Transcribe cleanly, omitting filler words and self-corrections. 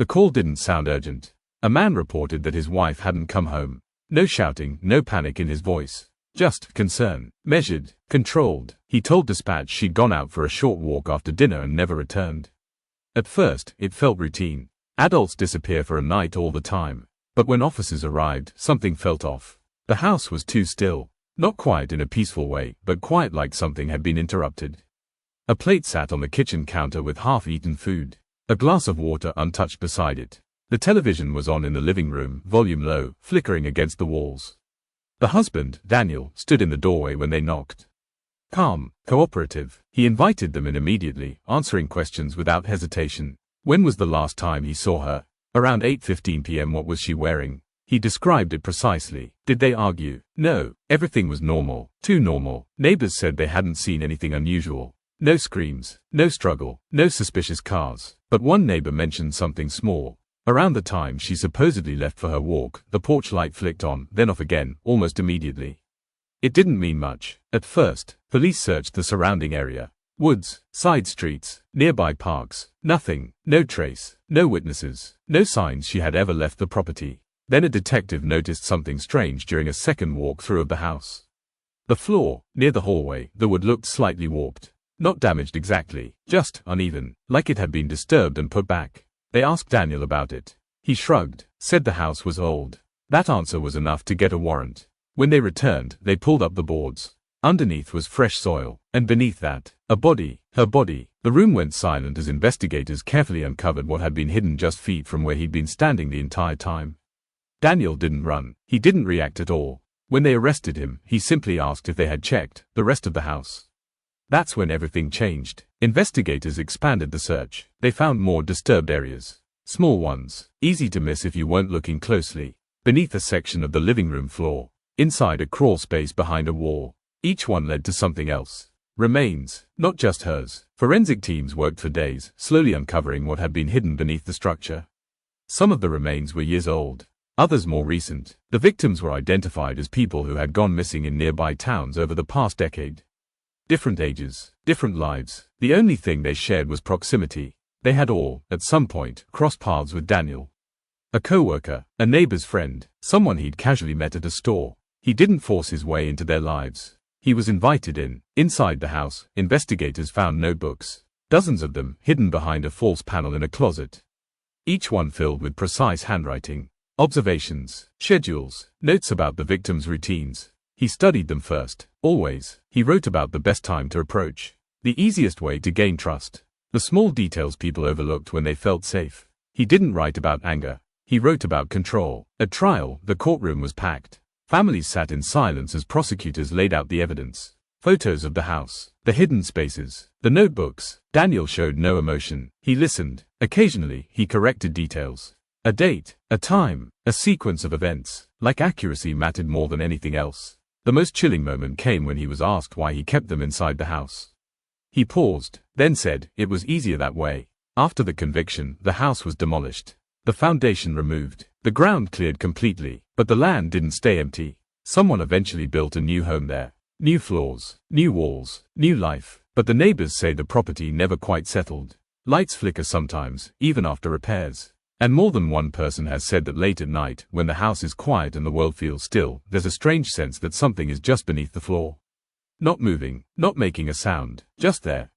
The call didn't sound urgent. A man reported that his wife hadn't come home. No shouting, no panic in his voice. Just concern. Measured, controlled. He told dispatch she'd gone out for a short walk after dinner and never returned. At first, it felt routine. Adults disappear for a night all the time. But when officers arrived, something felt off. The house was too still. Not quiet in a peaceful way, but quiet like something had been interrupted. A plate sat on the kitchen counter with half-eaten food. A glass of water untouched beside it. The television was on in the living room, volume low, flickering against the walls. The husband, Daniel, stood in the doorway when they knocked. Calm, cooperative, he invited them in immediately, answering questions without hesitation. When was the last time he saw her? Around 8:15 p.m. What was she wearing? He described it precisely. Did they argue? No. Everything was normal. Too normal. Neighbors said they hadn't seen anything unusual. No screams, no struggle, no suspicious cars. But one neighbor mentioned something small. Around the time she supposedly left for her walk, the porch light flicked on, then off again, almost immediately. It didn't mean much. At first, police searched the surrounding area. Woods, side streets, nearby parks. Nothing. No trace. No witnesses. No signs she had ever left the property. Then a detective noticed something strange during a second walk through of the house. The floor, near the hallway, the wood looked slightly warped. Not damaged exactly, just uneven, like it had been disturbed and put back. They asked Daniel about it. He shrugged, said the house was old. That answer was enough to get a warrant. When they returned, they pulled up the boards. Underneath was fresh soil, and beneath that, a body, her body. The room went silent as investigators carefully uncovered what had been hidden just feet from where he'd been standing the entire time. Daniel didn't run. He didn't react at all. When they arrested him, he simply asked if they had checked the rest of the house. That's when everything changed. Investigators expanded the search. They found more disturbed areas. Small ones, easy to miss if you weren't looking closely. Beneath a section of the living room floor. Inside a crawl space behind a wall. Each one led to something else. Remains, not just hers. Forensic teams worked for days, slowly uncovering what had been hidden beneath the structure. Some of the remains were years old. Others more recent. The victims were identified as people who had gone missing in nearby towns over the past decade. Different ages, different lives. The only thing they shared was proximity. They had all, at some point, crossed paths with Daniel. A co-worker, a neighbor's friend, someone he'd casually met at a store. He didn't force his way into their lives. He was invited in. Inside the house, investigators found notebooks. Dozens of them, hidden behind a false panel in a closet. Each one filled with precise handwriting. Observations, schedules, notes about the victims' routines. He studied them first, always. He wrote about the best time to approach. The easiest way to gain trust. The small details people overlooked when they felt safe. He didn't write about anger. He wrote about control. At trial, the courtroom was packed. Families sat in silence as prosecutors laid out the evidence. Photos of the house, the hidden spaces, the notebooks. Daniel showed no emotion. He listened. Occasionally, he corrected details. A date, a time, a sequence of events. Like accuracy mattered more than anything else. The most chilling moment came when he was asked why he kept them inside the house. He paused, then said, it was easier that way. After the conviction, the house was demolished. The foundation removed. The ground cleared completely. But the land didn't stay empty. Someone eventually built a new home there. New floors, new walls, new life. But the neighbors say the property never quite settled. Lights flicker sometimes, even after repairs. And more than one person has said that late at night, when the house is quiet and the world feels still, there's a strange sense that something is just beneath the floor. Not moving, not making a sound, just there.